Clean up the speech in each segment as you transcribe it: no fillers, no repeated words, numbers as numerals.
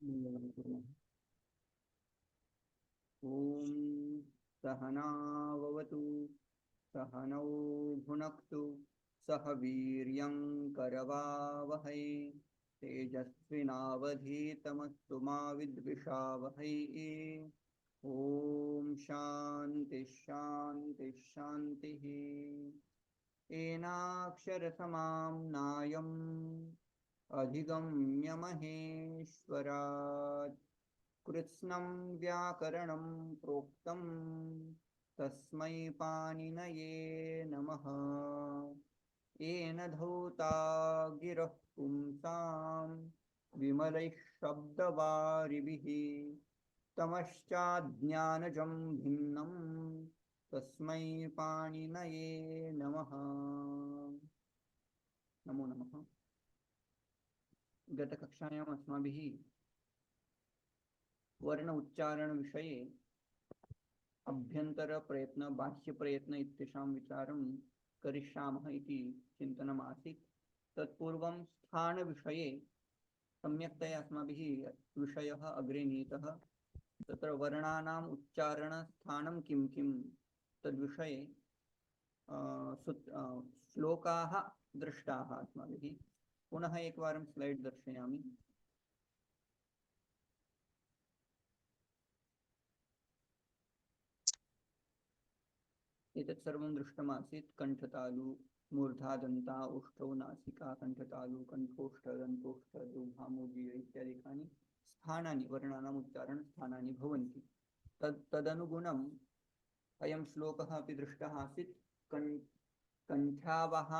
ॐ सहनाववतु सहनौ भुनक्तु सह वीर्यं करवावहै तेजस्विनावधीतमस्तु मा विद्विषावहै। ॐ शान्ति शान्ति शान्तिः। एनाक्षरसमां नायम् अधिगम्य महेश्वरात् कृत्स्नं व्याकरणं प्रोक्तं तस्मै पाणिनये नमः। येन धौता गिरः पुंसां विमलैः शब्दवारिभिः तमश्चाज्ञानजं भिन्नं तस्मै पाणिनये नमः। नमो नमः। गतकक्षायाम् अस्माभिः वर्ण उच्चारण विषये अभ्यंतर प्रयत्न बाह्य प्रयत्न इत्येषां विचारं करिष्यामः इति चिन्तनम् आसीत्। तत्पूर्वं स्थान विषये सम्यक्तया अस्माभिः विषयः अग्रे नीतः। तत्र वर्णानाम् उच्चारण स्थानं किं किं तद्विषये श्लोकाः दृष्टाः अस्माभिः। पुनः एकवारं स्लैड् दर्शयामि। एतत् सर्वं दृष्टमासीत्। कण्ठतालु मूर्धादन्ता उष्ठौ नासिका कण्ठतालु कण्ठोष्ठ दन्तोष्ठ दुग्धामूलीय इत्यादिकानि स्थानानि वर्णानाम् उच्चारणस्थानानि भवन्ति। तदनुगुणम् अयं श्लोकः अपि दृष्टः आसीत्। कण्ठ्यावः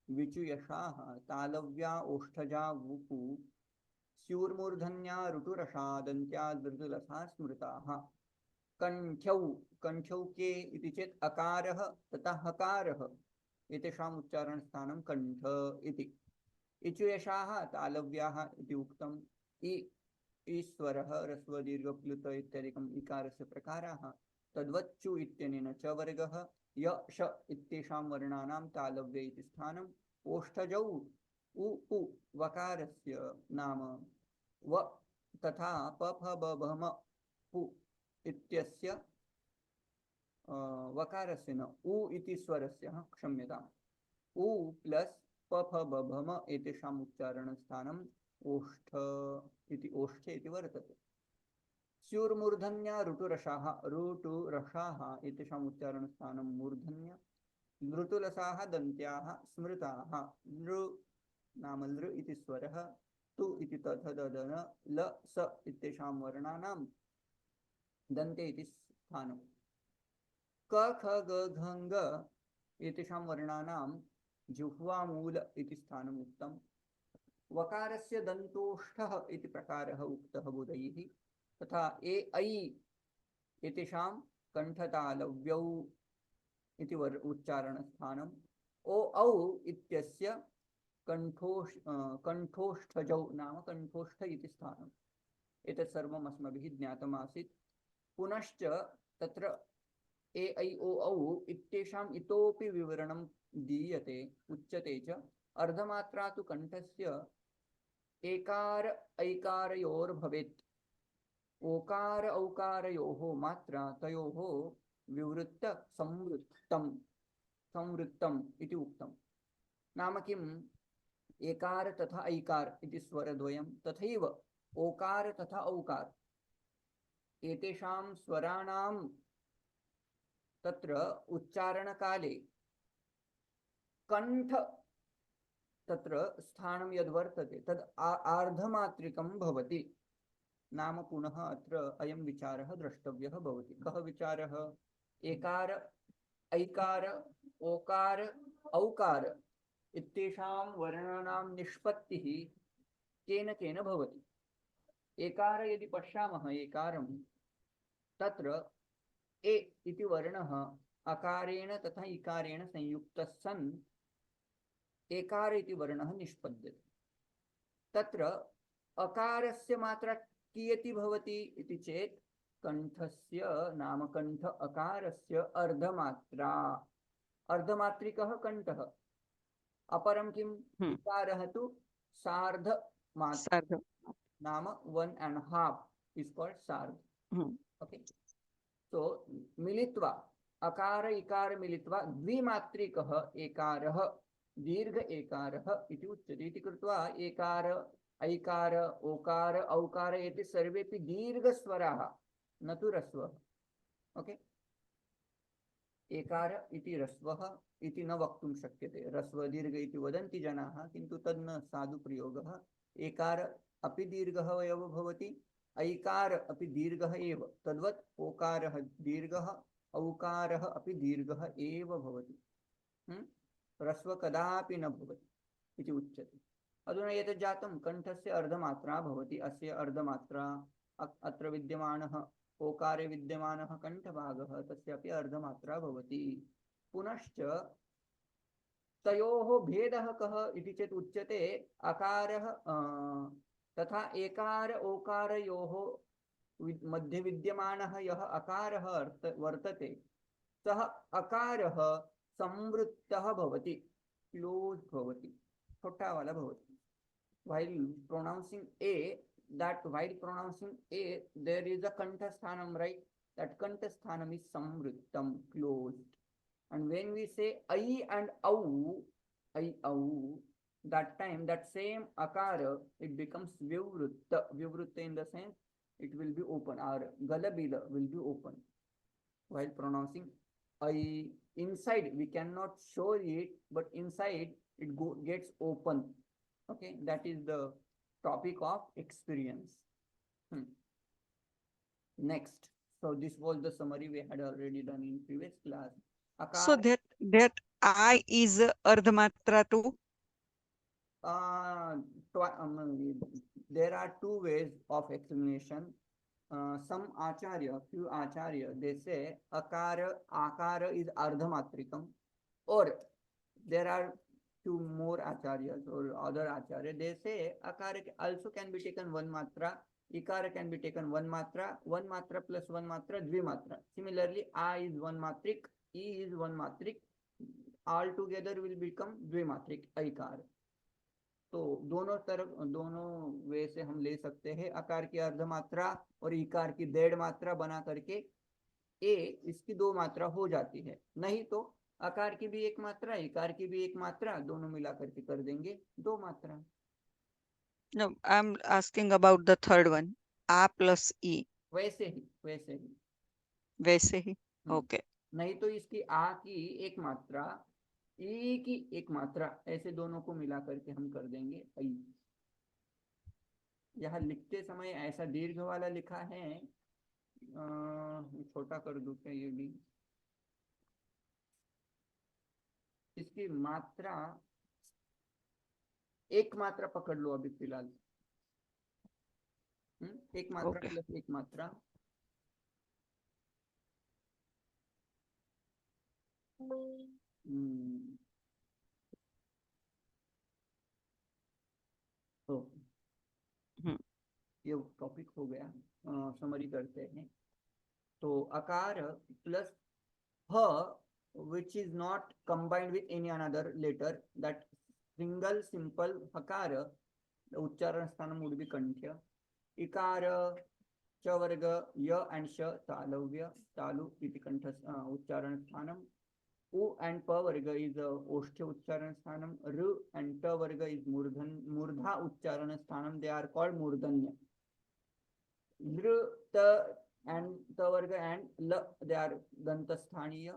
विचुयशाः तालव्या ओष्ठजा वुपु स्यूर्मूर्धन्या ऋटुरसा दन्त्या दृदुलसा स्मृताः। कण्ठ्यौ कण्ठ्यौ के इति चेत् अकारः तथा हकारः एतेषाम् उच्चारणस्थानं कण्ठ इति। इचुयशाः तालव्याः इति उक्तम्। ईश्वरः ह्रस्व दीर्घ प्लुत इत्यादिकम् इकारस्य प्रकाराः तद्वच्चु इत्यनेन च वर्गः य श इत्येषां वर्णानां तालव्य इति स्थानम्। ओष्ठजौ उ उ वकारस्य नाम व तथा प फ ब भ म पु इत्यस्य वकारस्य न उ इति स्वरस्य क्षम्यताम् उ प्लस प फ ब भ म एतेषाम् उच्चारणस्थानम् ओष्ठ इति ओष्ठे इति वर्तते। स्यूर्मूर्धन्या ऋटुरसाः ऋटुरसाः एतेषाम् उच्चारणस्थानं मूर्धन्य। लृतुलसाः दन्त्याः स्मृताः लृ नाम लृ इति स्वरः तु इति तथ ददन ल स इत्येषां वर्णानां दन्ते इति स्थानम्। क ख ग घ ङ एतेषां वर्णानां जिह्वामूल इति स्थानम् उक्तम्। वकारस्य दन्तोष्ठः इति प्रकारः उक्तः बुधैः। तथा ए ऐ एतेषां कण्ठतालव्यौ इति उच्चारणस्थानम्। ओ औ इत्यस्य कण्ठोष्ठजौ नाम कण्ठोष्ठ इति स्थानम्। एतत् सर्वम् अस्माभिः ज्ञातमासीत्। पुनश्च तत्र ए ऐ ओ औ इत्येषाम् इतोपि विवरणं दीयते उच्यते च। अर्धमात्रा तु कण्ठस्य एकार ऐकारयोर्भवेत्। ओकार औकारयोः मात्रा तयोः विवृत्त संवृत्तम् इति उक्तम्। नाम किम् एकार तथा ऐकार इति स्वरद्वयं तथैव ओकार तथा औकार एतेषां स्वराणां तत्र उच्चारणकाले कण्ठ तत्र स्थानं यद्वर्तते तद् आर्धमात्रिकं भवति। नाम पुनः अत्र अयं विचारः द्रष्टव्यः भवति। कः विचारः? एकार ऐकार ओकार औकार इत्येषां वर्णानां निष्पत्तिः केन केन भवति। एकार यदि पश्यामः एकारं तत्र ए इति वर्णः अकारेण तथा इकारेण संयुक्तः सन् एकार इति वर्णः निष्पद्यते। तत्र अकारस्य मात्रा कियती भवति इति चेत् कण्ठस्य नाम कण्ठ अकारस्य अर्धमात्रा। अर्धमात्रिकः कण्ठः। अपरं किम् इकारः तु सार्धमात्रा नाम 1.5 is called sarg. Okay. So मिलित्वा अकार इकार मिलित्वा द्विमात्रिकः एकारः दीर्घ एकारः इति उच्यते। इति कृत्वा एकार ऐकार ओकार औकार एते सर्वेपि दीर्घस्वराः न तु ह्रस्वः। ओके। एकार इति ह्रस्वः इति न वक्तुं शक्यते। ह्रस्व दीर्घ इति वदन्ति जनाः, किन्तु तद् न साधु प्रयोगः। एकार अपि दीर्घः एव भवति, ऐकार अपि दीर्घः एव। तद्वत् ओकारः दीर्घः, औकारः अपि दीर्घः एव भवति। ह्रस्व कदापि न भवति इति उच्यते। अधुना एतत् जातं कण्ठस्य अर्धमात्रा भवति। अस्य अर्धमात्रा अत्र विद्यमानः ओकारे विद्यमानः कण्ठभागः तस्यापि अर्धमात्रा भवति। पुनश्च तयोः भेदः कः इति चेत् उच्यते अकारः तथा एकार ओकारयोः मध्ये विद्यमानः यः अकारः वर्तते सः अकारः संवृत्तः भवति, क्लोज भवति, छोटा वाला भवति। While pronouncing A, there is a kantha sthanam, right? That kantha sthanam is samvrittam, closed. And when we say I and au, that time that same akara it becomes vivrutta. Vivrutta in the sense it will be open. Our galabila will be open while pronouncing I. Inside we cannot show it, but inside it gets open. Okay, that is the topic of experience. Next, so this was the summary we had already done in previous class. Akar, so that I is ardhamatra too. There are two ways of explanation. Some acharya, few acharya, they say akara is ardhamatrikam, or there are two more acharyas or other acharya, they say akara also can be taken one matra, ikara can be taken one matra plus one matra, dvimatra. Similarly, a is one matrik, e is one matrik, all together will become dvimatrik aikar. तो दोनों तरफ दोनों वे से हम ले सकते हैं। आकार की अर्धमात्रा और इकार की डेढ़ मात्रा बना करके ए इसकी दो मात्रा हो जाती है, नहीं तो आकार की भी एक मात्रा इकार की भी एक मात्रा दोनों मिला करके कर देंगे दो मात्रा। No, I'm asking about the third one, a plus e. वैसे ही Okay. नहीं तो इसकी आ की एक मात्रा ई की एक मात्रा ऐसे दोनों को मिला करके हम कर देंगे आई। यहाँ लिखते समय ऐसा दीर्घ वाला लिखा है, छोटा कर दूं क्या ये भी? इसकी मात्रा एक मात्रा पकड़ लो अभी फिलहाल। एक मात्रा प्लस एक मात्रा, तो ये टॉपिक हो गया। समरी करते हैं। तो अकार प्लस ह which is not combined with any another letter, that single simple hakara, the uchcharan sthanam would be kanthya. Ikara cha varga ya and sha talavya, talu iti kantha uchcharan sthanam. U and pa varga is oshtya uchcharan sthanam. R and ta varga is murdha uchcharan sthanam. They are called murdanya. Dr, ta and ta varga and la, they are danta sthaniya.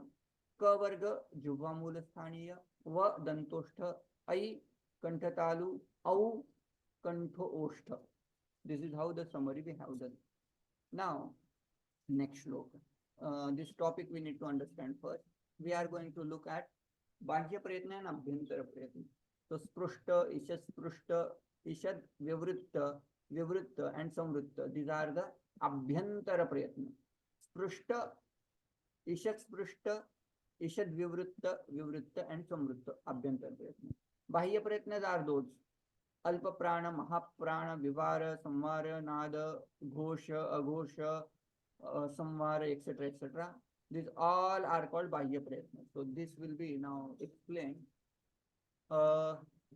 क वर्ग जुह्वा मूल स्थानीय, व दंतोष्ठ, ऐ कंठतालु, औ कंठो ओष्ठ. This is how the summary we have done. Now, next shloka. This topic we need to understand first. We are going to look at बाह्य प्रयत्न and अभ्यंतर प्रयत्न. So sprushta, ishad, vivritta and samvritta. These are the abhyantara prayatna. Sprushta, ishad sprushta, ईषद विवृत्त and समृत्त अभ्यंतर प्रयत्न. बाह्य प्रयत्न आर दोज अल्प प्राण, महाप्राण, विवार, संवार, नाद, घोष, अघोष, संवार, etc. etc. These all are called बाह्य प्रयत्न. So this will be now explained.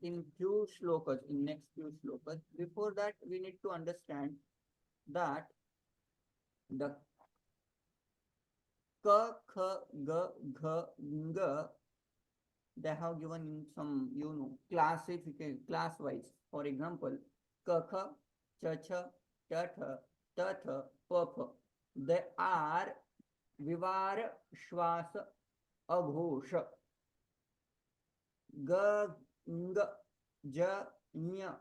in few shlokas, in next few shlokas. Before that, we need to understand that the ka, kha, ga, gha, nga, they have given in some, classification, class wise. For example, ka, kha, cha, cha, ta, tha, ta, tha, pa, pha. They are vivar, shwas, aghosh. Ga, ng, ja, nya,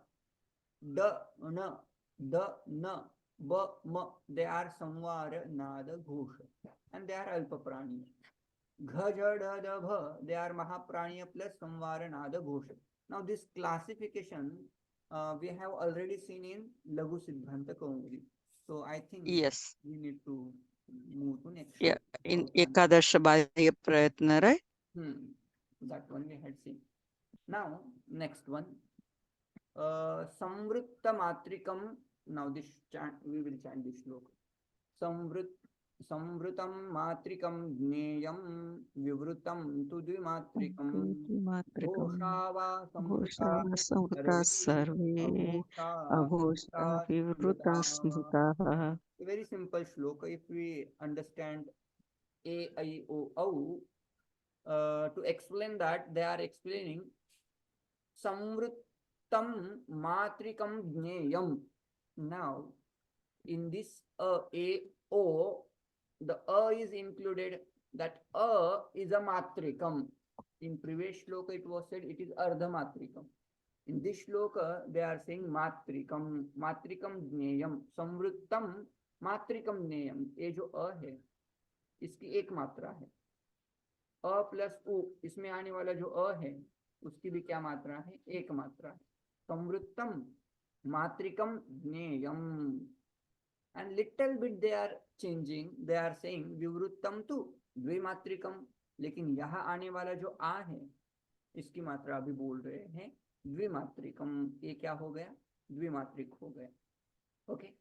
da, na, da, na, ba, ma. They are samvar, nada, ghosh. And they are alpa prani. Gha, ja, da, da, bha. They are mahapraniya plus samvar, nada, ghosh. Now this classification we have already seen in Laghu Siddhanta Kaumudi. So I think Yes. we need to move to next. Yeah. shloka. In Ekadasha Balya Prayatna, right? That one we had seen. Now next one. Samvrutta matrikam. Now this chant, we will chant this shloka. संवृतं मात्रिकं ज्ञेयं विवृतं तु द्विमात्रिकं घोषा वा संवृता सर्वे अघोषा विवृता स्मृताः. A very simple shloka. If we understand A, I, O, Au, to explain that, they are explaining samvrittam matrikam jneyam. Now, in this A, O, the is included. That is a matrikam. In previous shloka, it was said it is ardha matrikam. In this shloka, they are saying matrikam, matrikam jneyam, samvrittam मात्रिकम ज्ञेयम. ये जो है इसकी एक मात्रा है. Plus उ, इसमें आने वाला जो है उसकी भी क्या मात्रा है? एक मात्रा है. संवृत्तम मात्रिकम ज्ञेयम. And little bit they are changing. They are saying विवृत्तम तु द्विमात्रिकम. लेकिन यहाँ आने वाला जो है इसकी मात्रा अभी बोल रहे हैं द्विमात्रिकम. ये क्या हो गया? द्विमात्रिक हो गया. ओके.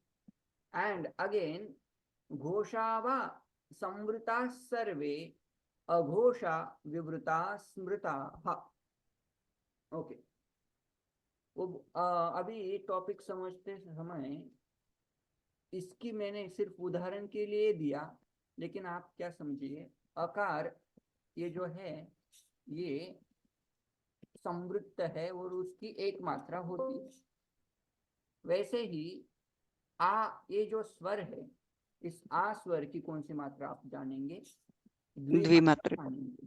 And again, घोषावा संवृता सर्वे अघोषा विवृता स्मृता. ओके. अभी टॉपिक समझते समय इसकी मैंने सिर्फ उदाहरण के लिए दिया, लेकिन आप क्या समझिए, अकार ये जो है ये संवृत्त है और उसकी एक मात्रा होती है. वैसे ही ये जो स्वर है, इस स्वर की कौन सी मात्रा आप जानेंगे? द्विमात्रिक.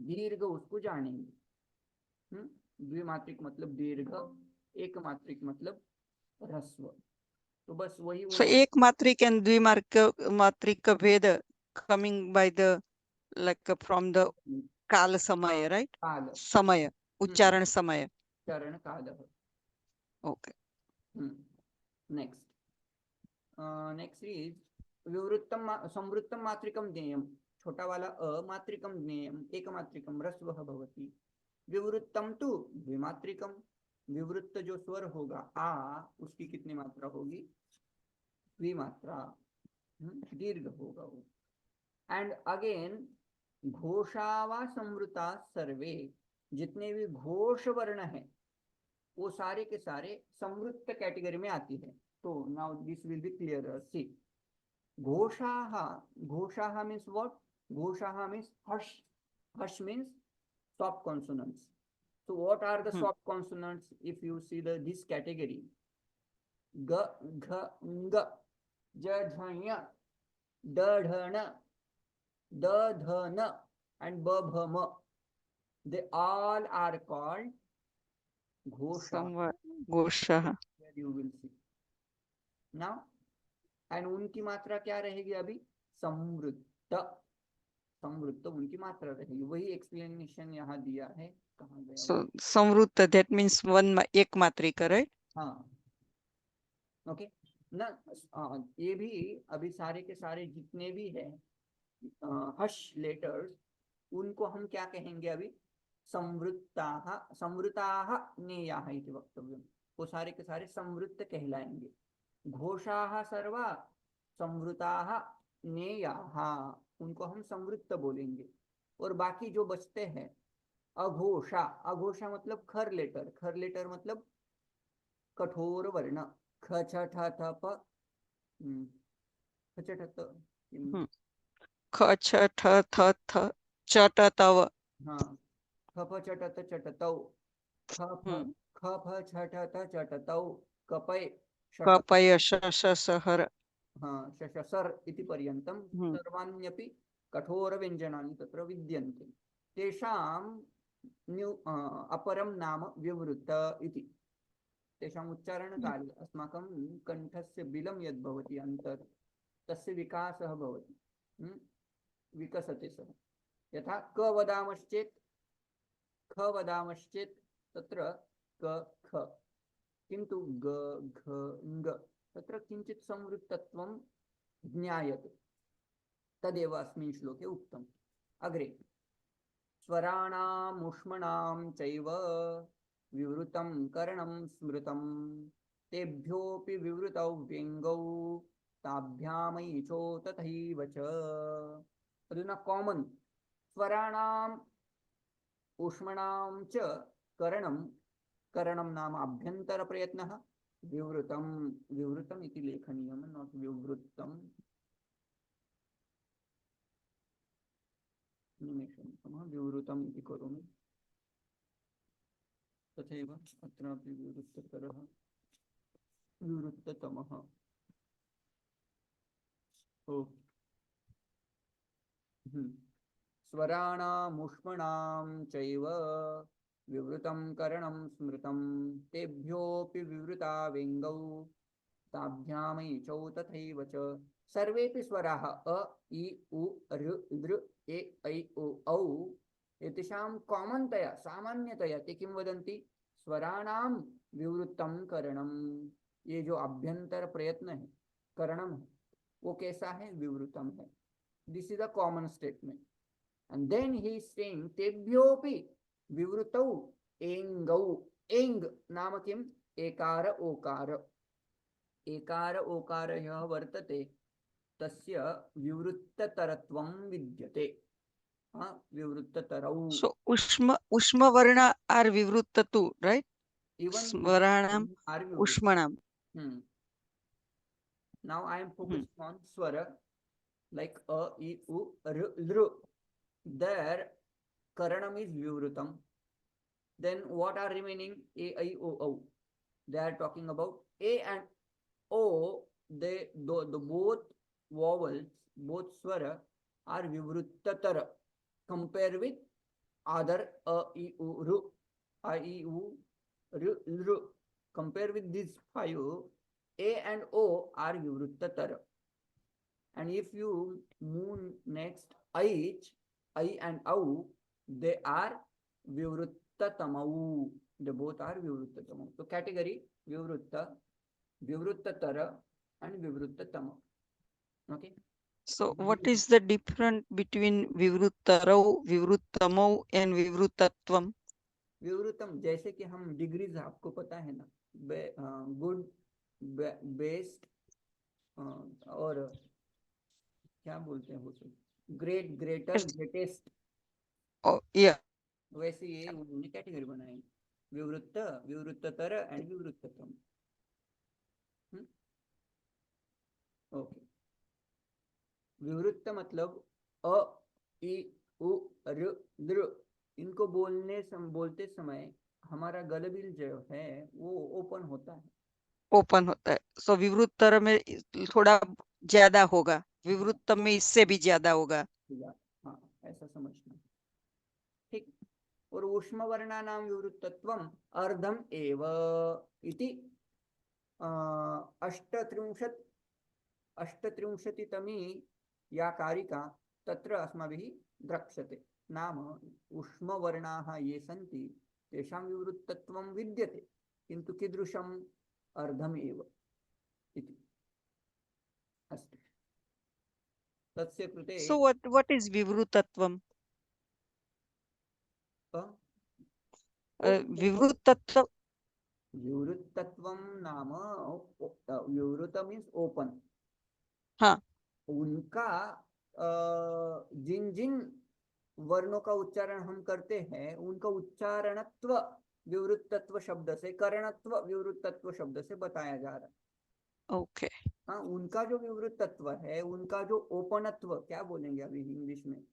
दीर्घ उसको जानेंगे. द्विमात्रिक मतलब दीर्घ, एक मात्रिक मतलब ह्रस्व. तो बस वही. So एक मात्रिक and द्विमात्रिक का भेद coming by the like from the काल समय, right? काल समय, उच्चारण समय. उच्चारण काल. Okay. Next. Next is विवृत्तम संवृत्तम मात्रिकम ज्ञेयम. छोटा वाला मात्रिकम ज्ञेयम, एक मात्रिकम ह्रस्वः भवति. विवृत्तम तु द्विमात्रिकम. विवृत्त जो स्वर होगा उसकी कितनी मात्रा होगी? द्विमात्रा. दीर्घ होगा वो. एंड अगेन घोषावा संवृता सर्वे. जितने भी घोष वर्ण है वो सारे के सारे संवृत्त कैटेगरी में आती है. तो now this will be clear. See घोषाः. घोषाः मीन्स व्हाट? घोषाः मीन्स हर्ष. हर्ष means soft consonants. So what are the soft consonants? If you see this category, g, gh, ng, ja, jha, nya, da, dha, na, da, dha, na, and ba, bha, ma. They all are called Ghosha. Ghosha. You will see now. And उनकी मात्रा क्या रहेगी? अभी संवृत्त. संवृत्त उनकी मात्रा रहेगी. वही explanation यहाँ दिया है. कहाँ गया? So संवृत्त, that means one, एक मात्रिका, right? हाँ. ओके ना. ये भी अभी सारे के सारे जितने भी है हर्ष लेटर्स, उनको हम क्या कहेंगे? अभी संवृत्ताः. संवृताः नेयाः इति वक्तव्यम्. वो सारे के सारे संवृत्त कहलाएंगे. घोषाः सर्वा संवृताः नेयाः, उनको हम संवृत्त बोलेंगे. और बाकी जो बचते हैं अघोषा, अघोषा मतलब खर लेटर मतलब कठोर वर्ण, ख छ ठ थ प, ख छ ठ त, हम्म, ख छ ठ थ थ च ट तव। हाँ, ख फ छ ठ त च ट तौ, ख फ हम्म, ख फ छ ठ त च ट तौ, कपय शश, कपय श सहर। हाँ, शशसर् इति पर्यन्तं हम्म, सर्वाण्यपि कठोरव्यञ्जनानि तत्र विद्यन्ते। तेषां अपरं नाम विवृत इति। तेषाम् उच्चारणकाले अस्माकं कण्ठस्य बिलं यद् भवति अन्तर्, तस्य विकासः भवति, विकसते सः। यथा क वदामश्चेत्, ख वदामश्चेत् तत्र क ख, किन्तु ग घ ङ तत्र किञ्चित् संवृत्तत्वं ज्ञायते। तदेव अस्मिन् श्लोके उक्तम्। अग्रे स्वराणामुष्मणां चैव विवृतं करणं स्मृतं, तेभ्योऽपि विवृतौ व्यङ्गौ ताभ्यामैचो तथैव च। अधुना कॉमन स्वराणाम् ऊष्मणां च करणं, करणं नाम अभ्यंतर प्रयत्नः, विवृतं, विवृतम् इति लेखनीयं, नॉट विवृत्तम्, निमेषं विवृतम् इति करोमि। तथैव अत्रापि विवृत्ततरः, विवृत्ततमः। ओ स्वराणामुष्मणां चैव विवृतं करणं स्मृतं, तेभ्योऽपि विवृता वेङ्गौ ताभ्यामैचौ तथैव च। सर्वेपि स्वराः अ इ उ ऋ लृ ए ऐ ओ औ, एतेषां कॉमनतया सामान्यतया ते किं वदन्ति, स्वराणां विवृत्तं करणं। ये जो अभ्यंतर प्रयत्न है, करणम है, वो कैसा है, विवृतम है। This is a common statement. And then he is saying तेभ्योपि विवृतौ एंगौ, एंग नाम किम, एकार ओकार, एकार ओकार यह वर्तते तस्य विवृत्ततरत्वं विद्यते। हाँ, विवृत्ततरौ। So उष्म वर्ण are vivruta too, right? Even Svaranam are विवृत्त। ushmanam. Now I am Hmm. Focusing on स्वर like a, i, u, r, lr. There karanam is vivrutam. Then what are remaining, a, I, o, au. They are talking about a and o. They the both vowels, both swara are vivruttatar compared with other a, I, u, ru, I, u, r, lr. Compare with these five, a and o are vivruttatar. And if you move next ich, I and au, they are vivruttatamau. They both are vivruttatamau. So category vivrutta, vivruttatara and vivruttatama. Okay. So what is the difference between vivruttarau, vivruttamau and vivruttatvam? विवृतम जैसे कि हम degrees आपको पता है ना, good, best, और क्या बोलते हैं उसे, great, greater, Yes. Greatest, Oh, yeah. वैसे ये उन्होंने कैटेगरी बनाई, विवृत्त, विवृत्ततर एंड विवृत्ततम। ओके। विवृत्त मतलब अ, इ, उ, र, लृ, इनको बोलते समय हमारा गलबिल जो है वो ओपन होता है। ओपन होता है। सो विवृत्तर में थोड़ा ज्यादा होगा, विवृत्तम में इससे भी ज्यादा होगा। हाँ, ऐसा समझना, ठीक। और ऊष्म वर्णानां विवृत्तत्वम् अर्धम एव इति अष्टत्रिंशत्, अष्टत्रिंशतितमी या कारिका तत्र अस्माभिः द्रक्ष्यते। नाम ऊष्मवर्णाः ये सन्ति तेषां विवृत्तत्वं विद्यते, किन्तु कीदृशम्, अर्धमेव इति अस्ति। तस्य कृते सो what is विवृतत्वम? विवृतत्व, विवृत्तत्वं नाम, विवृत मीन्स ओपन। हाँ, उनका जिन जिन वर्णों का उच्चारण हम करते हैं, उनका उच्चारणत्व विवृत्तत्व शब्द से, करणत्व विवृत्तत्व शब्द से बताया जा रहा है। Okay. हाँ, उनका जो विवृत्तत्व है, उनका जो ओपनत्व, क्या बोलेंगे अभी इंग्लिश में,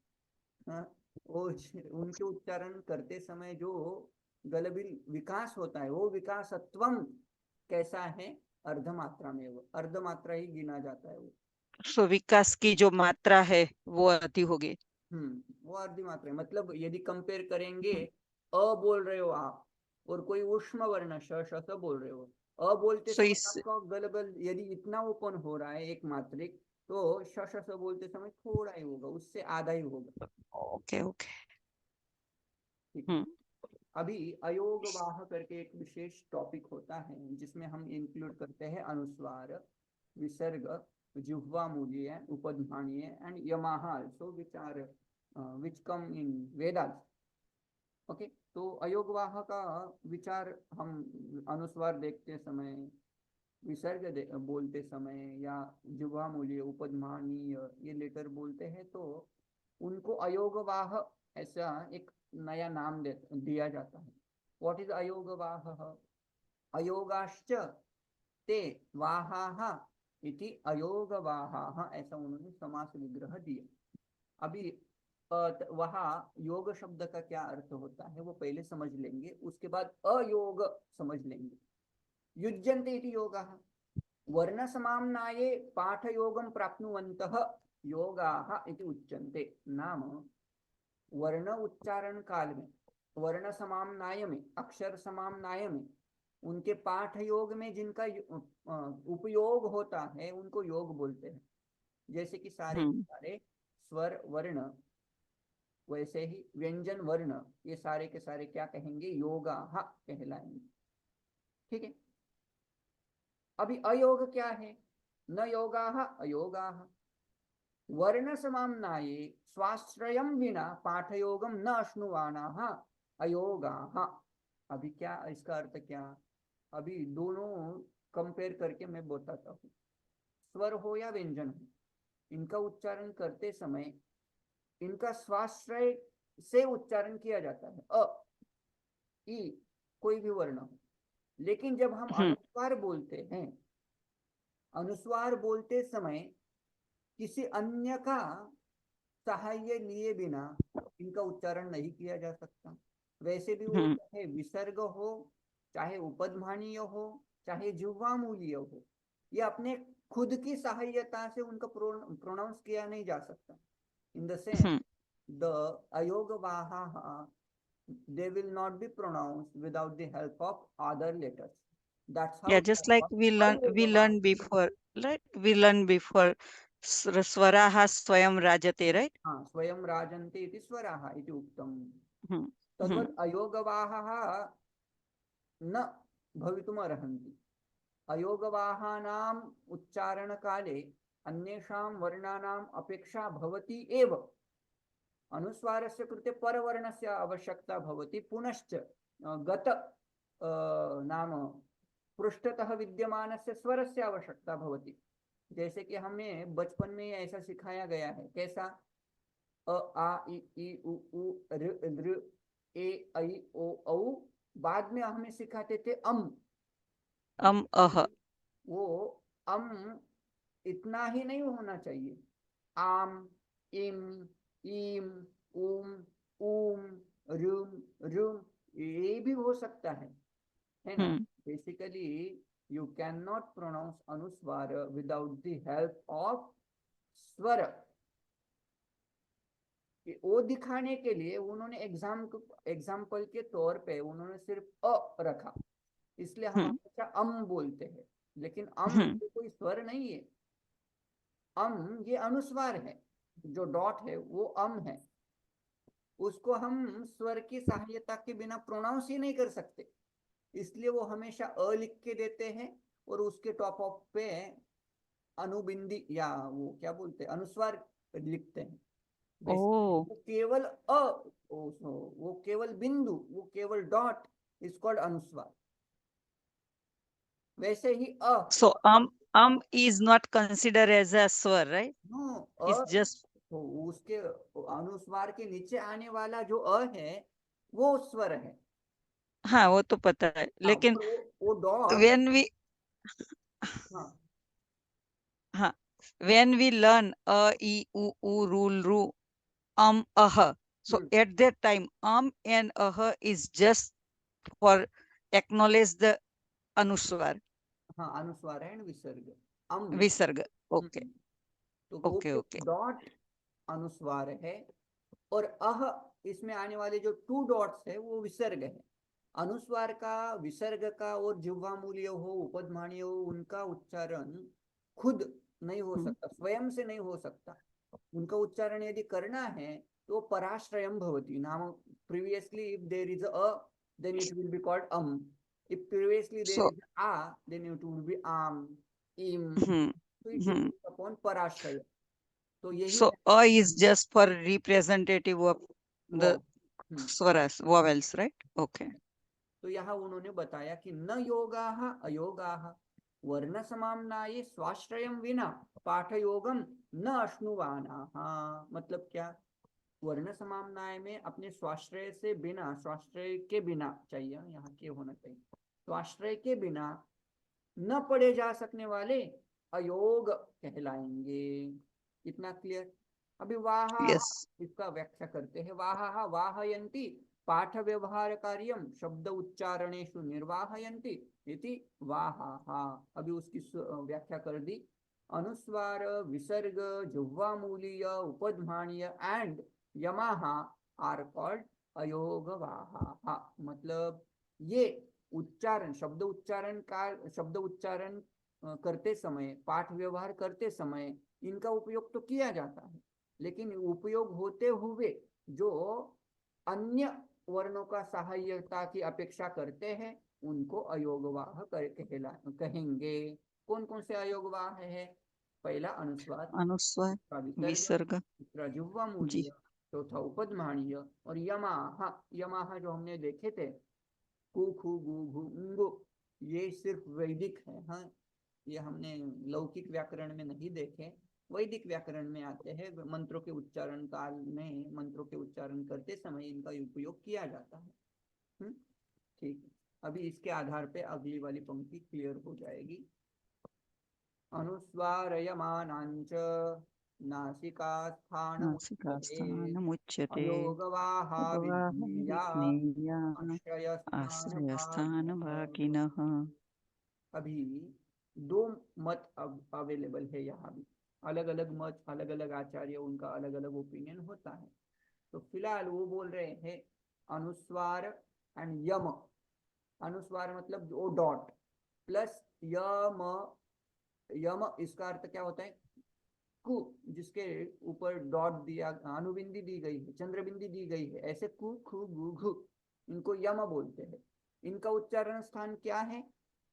हाँ, वो उनके उच्चारण करते समय जो गलबिल विकास होता है, वो विकासत्वम कैसा है, अर्धमात्रा में, वो अर्धमात्रा ही गिना जाता है वो। So विकास की जो मात्रा है वो अति होगी. वो अर्धी मात्रा है। मतलब यदि कंपेयर करेंगे, अ बोल रहे हो आप और कोई उष्म वर्ण श श स बोल रहे हो, अ बोलते So समय इस आपका गलबल यदि इतना ओपन हो रहा है एक मात्रिक, तो श श स बोलते समय थोड़ा ही होगा, उससे आधा ही होगा। Okay, okay. ठीक है। अभी अयोग वाह करके एक विशेष टॉपिक होता है जिसमें हम इंक्लूड करते हैं अनुस्वार, विसर्ग, जिह्वा मूल्य, उपध्मानीय एंड यमाहा also which are which come in Vedas. Okay, तो अयोग वाह का विचार हम अनुस्वार देखते समय, विसर्ग बोलते समय, या जिह्वा मूल्य, उपध्मानीय ये लेटर बोलते हैं, तो उनको अयोगवाह ऐसा एक नया नाम दिया जाता है। What is अयोगवाह? अयोगाश्च ते वाहाः इति अयोगवाहाः, ऐसा उन्होंने समास विग्रह दिया। अभी वहाँ योग शब्द का क्या अर्थ होता है वो पहले समझ लेंगे, उसके बाद अयोग समझ लेंगे। युज्यन्ते इति योगः, वर्ण समाम्नाये पाठयोगं प्राप्नुवन्तः योगाः इति उच्यन्ते। नाम वर्ण उच्चारण काल में, वर्ण समाम्नाय में, अक्षर समाम्नाय में, उनके पाठ योग में जिनका उपयोग होता है उनको योग बोलते हैं। जैसे कि सारे के सारे स्वर वर्ण, वैसे ही व्यंजन वर्ण, ये सारे के सारे क्या कहेंगे, योगाः कहलाएंगे। ठीक है। अभी अयोग क्या है? न योगाः अयोगाः, वर्ण समाम्नाये स्वाश्रयं विना पाठयोगम न अश्नुवानाः अयोगाः। अभी क्या इसका अर्थ क्या? अभी दोनों कंपेयर करके मैं बताता हूँ। स्वर हो या व्यंजन हो, इनका उच्चारण करते समय इनका स्वाश्रय से उच्चारण किया जाता है, अ ई कोई भी वर्ण हो। लेकिन जब हम अनुस्वार बोलते हैं, अनुस्वार बोलते समय किसी अन्य का सहाय लिए बिना इनका उच्चारण नहीं किया जा सकता। वैसे भी वो चाहे विसर्ग हो, चाहे उपध्मानीय हो, चाहे जिह्वा मूल्य हो, ये अपने खुद की सहायता से उनका प्रोनाउंस किया नहीं जा सकता। इन द सेंस द अयोगवाहाः they will not be pronounced without the help of other letters. That's how Yeah, they just are like called we अयोगवाह। learned before, right? We learned before swaraha swayam rajate, right? हाँ, स्वयं राजन्ते इति स्वराः इति उक्तम्। Hmm. तद्वत् अयोगवाहाः न भवितुम् अर्हन्ति। अयोगवाहानाम् उच्चारणकाले अन्येषां वर्णानाम् अपेक्षा भवति एव। अनुस्वारस्य कृते परवर्णस्य आवश्यकता भवति, पुनश्च गत नाम पृष्ठतः विद्यमानस्य स्वरस्य आवश्यकता भवति। जैसे कि हमें बचपन में ऐसा सिखाया गया है, कैसा? अ आ इ उ उ ऋ लृ ए ऐ ओ औ। बाद में हमें सिखाते थे अह। वो अम इतना ही नहीं होना चाहिए, आम, इम, ईम, उम, ऊम, रुम, रुम, ये भी हो सकता है ना? बेसिकली you cannot pronounce अनुस्वार without the help of स्वर। वो दिखाने के लिए उन्होंने एग्जाम्पल के तौर पे उन्होंने सिर्फ अ रखा, इसलिए हम हमेशा बोलते हैं। लेकिन तो कोई स्वर नहीं है, ये अनुस्वार है, जो डॉट है वो है, उसको हम स्वर की सहायता के बिना प्रोनाउंस ही नहीं कर सकते। इसलिए वो हमेशा अ लिख के देते हैं और उसके टॉप ऑफ पे अनुबिंदी या वो क्या बोलते हैं, अनुस्वार लिखते हैं। वो केवल वो केवल बिंदु, वो केवल डॉट इज कॉल्ड अनुस्वार। वैसे ही So is not considered as a swar, right? No, It's just तो उसके अनुस्वार के नीचे आने वाला जो अ है वो स्वर है। हाँ वो तो पता है, हाँ, लेकिन वो डॉट। when we हाँ हाँ when we learn a e u u rule ru ah, so hmm, at that time and ah is just for acknowledge the anuswar हाँ, अनुस्वार है विसर्ग। अम। visarga. Okay, हम्म, तो वो okay, okay. डॉट अनुस्वार है, और अह इसमें आने वाले जो टू डॉट्स है वो विसर्ग है। अनुस्वार का, विसर्ग का और जिह्वा मूल्य हो, उपध्मानीय हो, उनका उच्चारण खुद नहीं हो Hmm. सकता, स्वयं से नहीं हो सकता। उनका उच्चारण यदि करना है तो पराश्रयम भवति नाम। Previously if there is a, then it will be called अम। If previously there So is आ, देन इट विल बी आम, इम। hmm, तो इट hmm. डिपेंड्स अपॉन पराश्रय। तो यही So a is just for representative of वो। the swaras, vowels, right? Okay. तो यहाँ उन्होंने बताया कि न योगाः अयोगाः वर्ण समाम्नाये स्वाश्रयं विना पाठयोगम न अश्नुवानाः। मतलब क्या? वर्ण समाम्नाय में अपने स्वाश्रय से बिना, स्वाश्रय के बिना चाहिए, यहाँ के होना चाहिए, स्वाश्रय के बिना न पढ़े जा सकने वाले अयोग कहलाएंगे। इतना क्लियर? अभी वाह, Yes. इसका व्याख्या करते हैं। वाह वाहयन्ति पाठ व्यवहार कार्यम शब्द उच्चारणेषु निर्वाहयन्ति इति वाह। अभी उसकी व्याख्या कर दी। अनुस्वार, विसर्ग, जिह्वा मूलीय, उपध्मानीय एंड यमाह आर कॉल्ड अयोग वाह। मतलब ये उच्चारण, शब्द उच्चारण करते समय, पाठ व्यवहार करते समय इनका उपयोग तो किया जाता है, लेकिन उपयोग होते हुए जो अन्य वर्णों का सहायता की अपेक्षा करते हैं उनको अयोगवाह कहेंगे। कौन कौन से अयोगवाह है? पहला अनुस्वार, Anuswar, दूसरा विसर्ग, visarga. तीसरा जिह्वा Ji. मूल्य, चौथा उपध्मानीय, और यमाह। यमाह जो हमने देखे थे, कु खु गु घु ngु, ये सिर्फ वैदिक है। हाँ, ये हमने लौकिक व्याकरण में नहीं देखे, वैदिक व्याकरण में आते हैं। मंत्रों के उच्चारण काल में, मंत्रों के उच्चारण करते समय इनका उपयोग किया जाता है। ठीक है, अभी इसके आधार पे अगली वाली पंक्ति क्लियर हो जाएगी। अनुस्वारयमानांच नासिकास्थानमुच्यते नासिकास्थानमुच्यते अयोगवाहा विज्ञेया विज्ञेया आश्रयस्थान भागिनः। आश्रयस्थानभागिनः. अभी दो मत अवेलेबल है यहाँ भी। अलग अलग मत, अलग अलग आचार्य, उनका अलग अलग ओपिनियन होता है। तो फिलहाल वो बोल रहे हैं अनुस्वार एंड यम। अनुस्वार मतलब वो डॉट प्लस यम। यम इसका अर्थ क्या होता है? कु, जिसके ऊपर डॉट दिया, अनुबिंदी दी गई है, चंद्रबिंदी दी गई है, ऐसे कु खु गु घु, इनको यम बोलते हैं। इनका उच्चारण स्थान क्या है?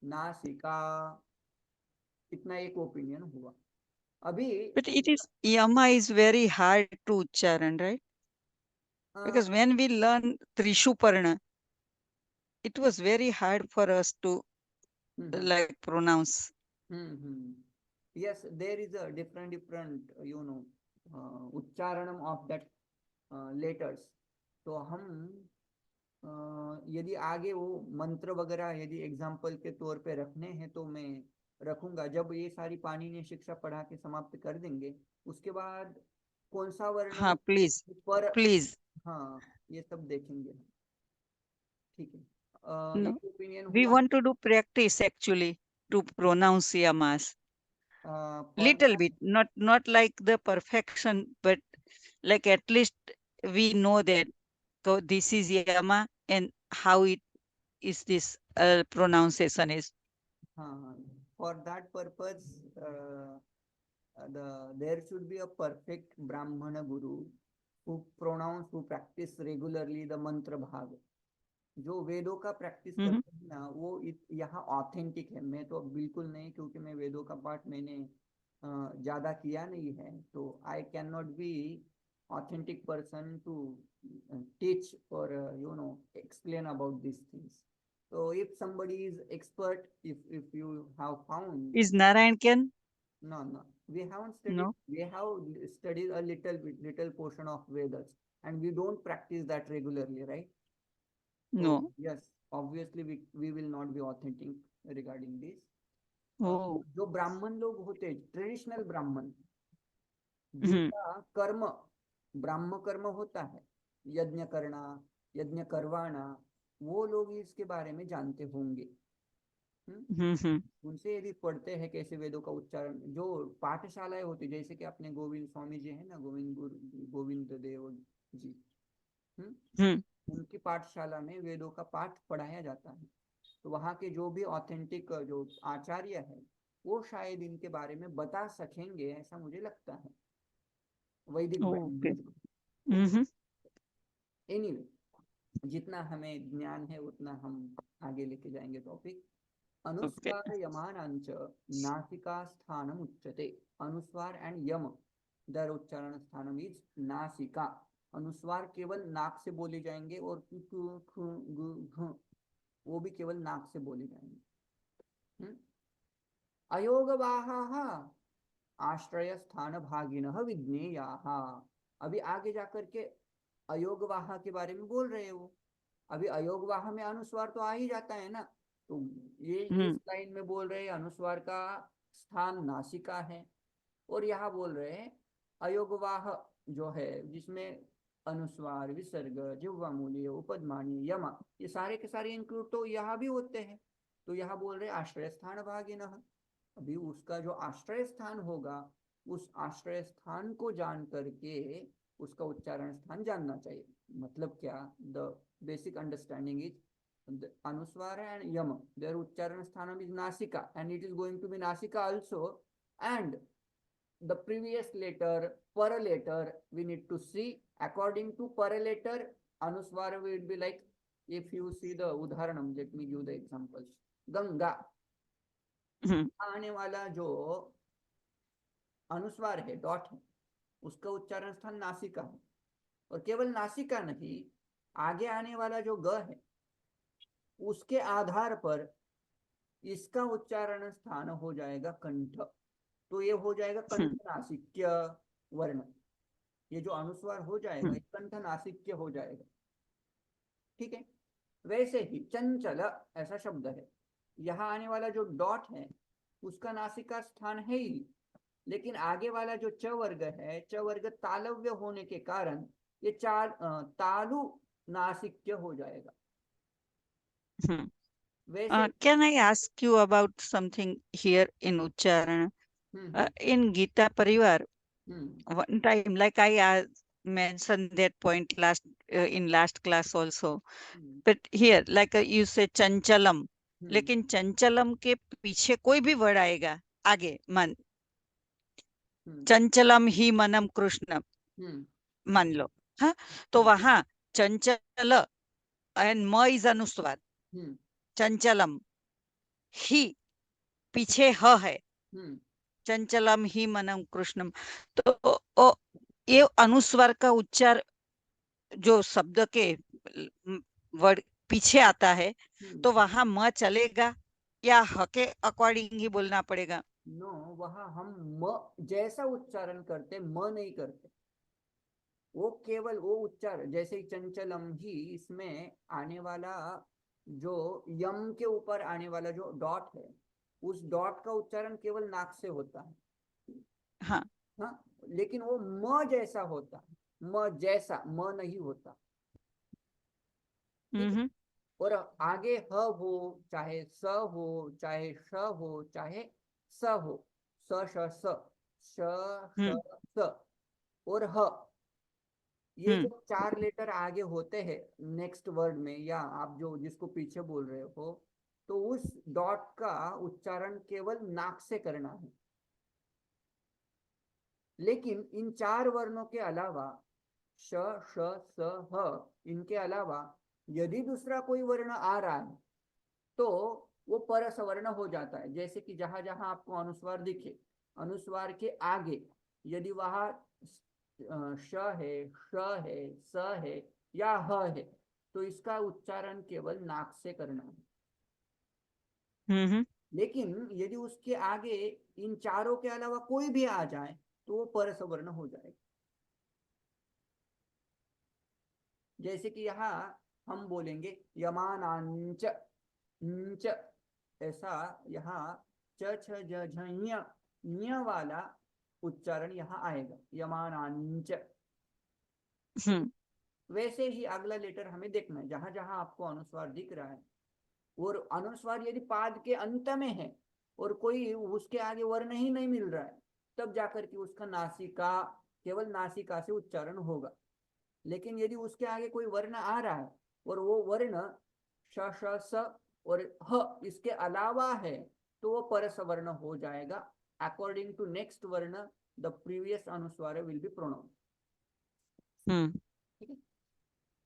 नासिका। इतना एक ओपिनियन हुआ। अभी But it is yama is very hard to ucharan, right? Because when we learn Trishuparna, it was very hard for us to like pronounce. yes, there is a different उच्चारण ऑफ दैट लेटर्स। तो हम यदि आगे वो मंत्र वगैरह यदि example के तौर पे रखने हैं तो मैं रखूंगा। जब ये सारी पाणिनीय शिक्षा पढ़ा के समाप्त कर देंगे, उसके बाद कौन सा वर्ण हाँ, please, पर, please. हाँ, ये सब देखेंगे। ठीक है, No, एक ओपिनियन we हुआ। want to do practice actually to pronounce yamas. For Little bit, not like the perfection, but like at least we know that. So this is yama and how it is this pronunciation is. हाँ, for that purpose there should be a perfect brahmana guru who practice regularly the mantra bhag। जो वेदों का practice Mhm. करते हैं ना, वो यहाँ authentic है। मैं तो बिल्कुल नहीं, क्योंकि मैं वेदों का पाठ मैंने ज्यादा किया नहीं है, तो I can not be authentic person to teach और explain about these things. So if somebody is expert, if you have found, Is Narayan Ken? no, We haven't studied. No. We have studied a little portion of Vedas, and we don't practice that regularly, right? So No. yes, obviously we will not be authentic regarding this. Oh. जो ब्राह्मण लोग होते, traditional ब्राह्मण, हम्म जिनका कर्म ब्राह्म कर्म होता है, यज्ञ करना, यज्ञ करवाना, वो लोग इसके बारे में जानते होंगे। हम्म उनसे यदि पढ़ते हैं कैसे वेदों का उच्चारण, जो पाठशालाएं होती, जैसे कि अपने गोविंद स्वामी जी है ना, गोविंद देव जी, हम्म उनकी पाठशाला में वेदों का पाठ पढ़ाया जाता है। तो वहाँ के जो भी ऑथेंटिक जो आचार्य है, वो शायद इनके बारे में बता सकेंगे, ऐसा मुझे लगता है, वैदिक ओके ब्राह्मण। हम्म एनीवे, जितना हमें ज्ञान है उतना हम आगे लेके जाएंगे टॉपिक। ओके अनुस्वार यमानांच नासिका स्थानम उच्यते। अनुस्वार एंड यम, दर उच्चारण स्थानम इज नासिका। अनुस्वार केवल नाक से बोले जाएंगे, और वो भी केवल नाक से बोले जाएंगे। अयोगवाहाः आश्रय स्थान भागिनः विज्ञेयाः। अभी आगे जाकर के अयोगवाह के बारे में बोल रहे हैं वो। अभी अयोगवाह में अनुस्वार तो आ ही जाता है ना, तो ये इस लाइन में बोल रहे हैं अनुस्वार का स्थान नासिका है, और यहाँ बोल रहे हैं अयोगवाह जो है, जिसमें अनुस्वार, विसर्ग, जिह्वामूलीय, उपदमानी, यमा, ये सारे के सारे इंक्लूड तो यहाँ भी होते हैं। तो यहाँ बोल रहे आश्रय स्थान भागिनः। अभी उसका जो आश्रय स्थान होगा, उस आश्रय स्थान को जान करके उसका उच्चारण स्थान जानना चाहिए। मतलब क्या, द बेसिक अंडरस्टैंडिंग इज अनुस्वार एंड यम, देयर उच्चारण स्थान इज नासिका, and it is going to be नासिका also, and the previous letter, per letter, we need to see. According to per letter, anuswar will be like, if you see the udharanam, let me give the examples. Ganga, आने वाला जो अनुस्वार है, dot है, उसका उच्चारण स्थान नासिका है। और केवल नासिका नहीं, आगे आने वाला जो ग है, उसके आधार पर इसका उच्चारण स्थान हो जाएगा कंठ। तो ये हो जाएगा कंठ नासिक्य वर्ण। ये जो अनुस्वार हो जाएगा, ये कंठ नासिक्य हो जाएगा। ठीक है। वैसे ही चंचल ऐसा शब्द है, यहाँ आने वाला जो डॉट है उसका नासिका स्थान है ही, लेकिन आगे वाला जो च वर्ग है, च वर्ग तालव्य होने के कारण ये तालु नासिक्य हो जाएगा। वैसे can I ask you about something here in Uchcharan? In Gita Parivar, one time, like I mentioned that point in last class also, but here, like you say chanchalam, लेकिन चंचलम के पीछे कोई भी वर्ड आएगा आगे, मन, चंचलम ही मनम कृष्णम, मान लो, हाँ, तो वहां चंचल एंड म इज अनुस्वार, चंचलम ही पीछे ह है, चंचलम ही मनम कृष्णम। तो ये अनुस्वार का उच्चार जो शब्द के वर्ड पीछे आता है, तो वहां म चलेगा या ह के अकॉर्डिंग ही बोलना पड़ेगा? नो, वहां हम म जैसा उच्चारण करते, म नहीं करते। वो केवल वो उच्चारण, जैसे चंचलम ही, इसमें आने वाला जो यम के ऊपर आने वाला जो डॉट है, उस डॉट का उच्चारण केवल नाक से होता है। हाँ हाँ, लेकिन वो म जैसा होता है, म जैसा म नहीं होता। ठीक है। और आगे ह हो, चाहे स हो, चाहे श हो, चाहे स हो, स श स, श स और ह, ये जो 4 लेटर आगे होते हैं नेक्स्ट वर्ड में, या आप जो जिसको पीछे बोल रहे हो, तो उस डॉट का उच्चारण केवल नाक से करना है। लेकिन इन 4 वर्णों के अलावा, श श स ह, इनके अलावा यदि दूसरा कोई वर्ण आ रहा है तो वो परसवर्ण हो जाता है। जैसे कि जहां जहां आपको अनुस्वार दिखे, अनुस्वार के आगे यदि वहां श है, श है, स है या ह है, तो इसका उच्चारण केवल नाक से करना है। लेकिन यदि उसके आगे इन चारों के अलावा कोई भी आ जाए तो वो परसवर्ण हो जाएगा। जैसे कि यहाँ हम बोलेंगे यमानांच, ञ, ऐसा यहाँ च छ ज झ ञ वाला उच्चारण यहाँ आएगा, यमानांच। हम्म वैसे ही अगला लेटर हमें देखना है, जहां जहां आपको अनुस्वार दिख रहा है और अनुस्वार यदि पाद के अंत में है और कोई उसके आगे वर्ण ही नहीं मिल रहा है, तब जाकर के उसका नासिका, केवल नासिका से उच्चारण होगा। लेकिन यदि उसके आगे कोई वर्ण आ रहा है और वो वर्ण श श स और ह इसके अलावा है, तो वो परसवर्ण हो जाएगा। अकॉर्डिंग टू नेक्स्ट वर्ण द प्रीवियस अनुस्वार विल बी प्रोनाउंस। हम्म ठीक है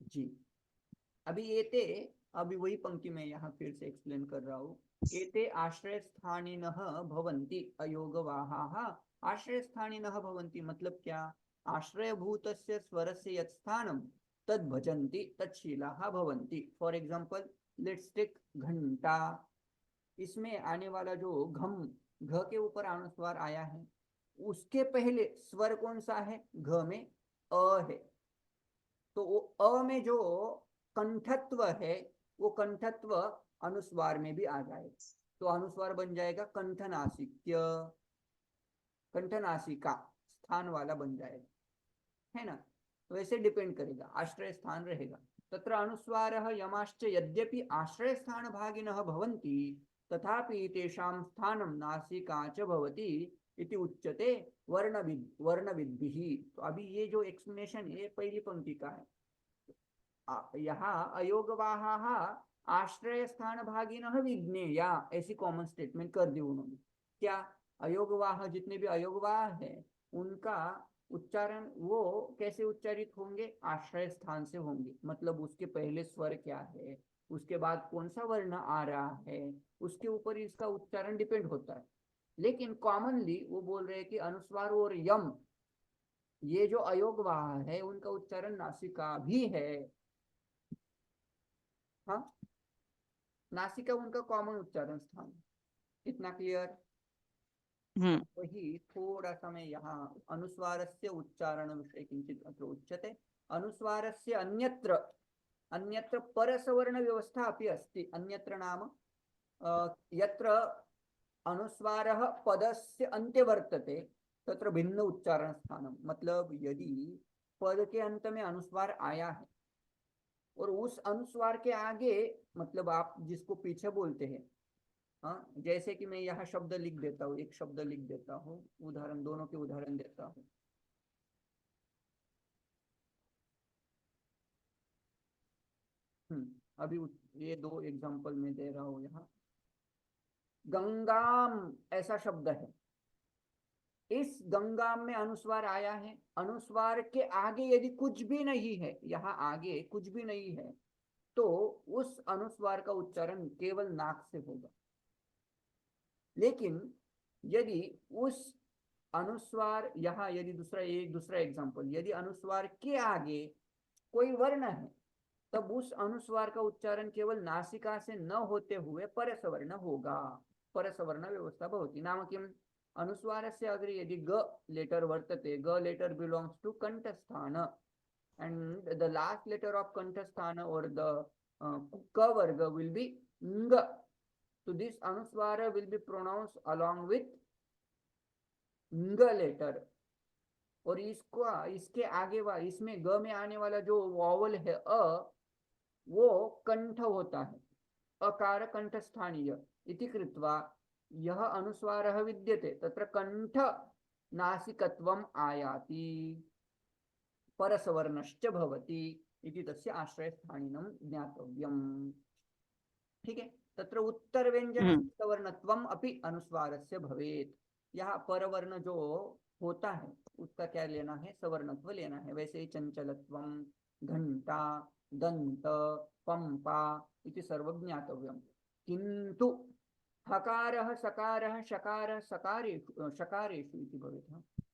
जी। अभी एते, अभी वही पंक्ति में यहाँ फिर से एक्सप्लेन कर रहा हूँ। एते आश्रय स्थानिनः भवन्ति अयोगवाहाः। आश्रय स्थानिनः भवन्ति मतलब क्या? आश्रयभूतस्य स्वरस्य यत् स्थानं तद् भजन्ति तच्छीलाः भवन्ति। फॉर एग्जांपल लेट्स टेक घंटा। इसमें आने वाला जो घम, घ के ऊपर अनुस्वार आया है, उसके पहले स्वर कौन सा है? घ में अ है। तो वो अ में जो कंठत्व है, वो कंठत्व अनुस्वार में भी आ जाएगा। तो अनुस्वार बन जाएगा कंठनासिक्य, कंठनासिका स्थान वाला बन जाएगा, है ना। तो ऐसे डिपेंड करेगा, आश्रय स्थान रहेगा। तत्र अनुस्वारः यमाश्च यद्यपि आश्रय स्थान भागिनः भवन्ति तथापि तेषां स्थानं नासिका च भवति इति उच्यते वर्णविद्भिः। तो अभी ये जो एक्सप्लेनेशन है पहली पंक्ति का है। यहाँ अयोगवाहाः आश्रय स्थान भागिनः विज्ञेया, ऐसी कॉमन स्टेटमेंट कर दी उन्होंने। क्या? अयोगवाह, जितने भी अयोगवाह है उनका उच्चारण वो कैसे उच्चारित होंगे? आश्रय स्थान से होंगे। मतलब उसके पहले स्वर क्या है, उसके बाद कौन सा वर्ण आ रहा है, उसके ऊपर इसका उच्चारण डिपेंड होता है। लेकिन कॉमनली वो बोल रहे हैं कि अनुस्वार और यम, ये जो अयोगवाह है उनका उच्चारण नासिका भी है। हाँ, नासिका उनका कॉमन उच्चारण स्थान। इतना क्लियर? हम्म वही थोड़ा सा मैं यहाँ अनुस्वारस्य उच्चारण विषय किंचित अत्र उच्यते। अनुस्वारस्य अन्यत्र, अन्यत्र परसवर्ण व्यवस्था अपि अस्ति। अन्यत्र नाम यत्र अनुस्वारः पदस्य अन्ते वर्तते तत्र भिन्न उच्चारण स्थानम। मतलब यदि पद के अंत में अनुस्वार आया है और उस अनुस्वार के आगे, मतलब आप जिसको पीछे बोलते हैं, हाँ, जैसे कि मैं यहाँ शब्द लिख देता हूँ, एक शब्द लिख देता हूँ, उदाहरण, दोनों के उदाहरण देता हूँ। अभी ये दो एग्जांपल में दे रहा हूँ यहाँ। गंगाम ऐसा शब्द है, इस गंगाम में अनुस्वार आया है। अनुस्वार के आगे यदि कुछ भी नहीं है, यहाँ आगे कुछ भी नहीं है, तो उस अनुस्वार का उच्चारण केवल नाक से होगा। लेकिन यदि उस अनुस्वार, यहाँ यदि दूसरा एग्जांपल, यदि अनुस्वार के आगे कोई वर्ण है, तब उस अनुस्वार का उच्चारण केवल नासिका से न होते हुए परसवर्ण होगा। परसवर्ण व्यवस्था भवति नाम किम? अनुस्वारस्य अग्रे यदि ग लेटर वर्तते, ग लेटर बिलोंग्स टू कंठस्थान, and the last letter of kanthasthana or the ka varga will be ng. So this anuswara will be pronounced along with ng letter। और इसको, इसके आगे वाला, इसमें ग में आने वाला जो वॉवल है अ, वो कंठ होता है, अकार कंठस्थानीय इति कृत्वा यह अनुस्वारः विद्यते तत्र कंठ नासिकत्वम् आयाति, परसवर्णश्च भवति इति तस्य आश्रयस्थानिनं ज्ञातव्यम्। ठीक है। तत्र उत्तर व्यंजन हम्म सवर्णत्वम अपि अनुस्वारस्य भवेत्। यहाँ परवर्ण जो होता है उसका क्या लेना है? सवर्णत्व लेना है। वैसे ही चंचलत्वम, घंटा, दंत, पंपा इति सर्वं ज्ञातव्यम्। किंतु हकारः सकारः शकारः सकारेषु शकारेषु इति भवेत्।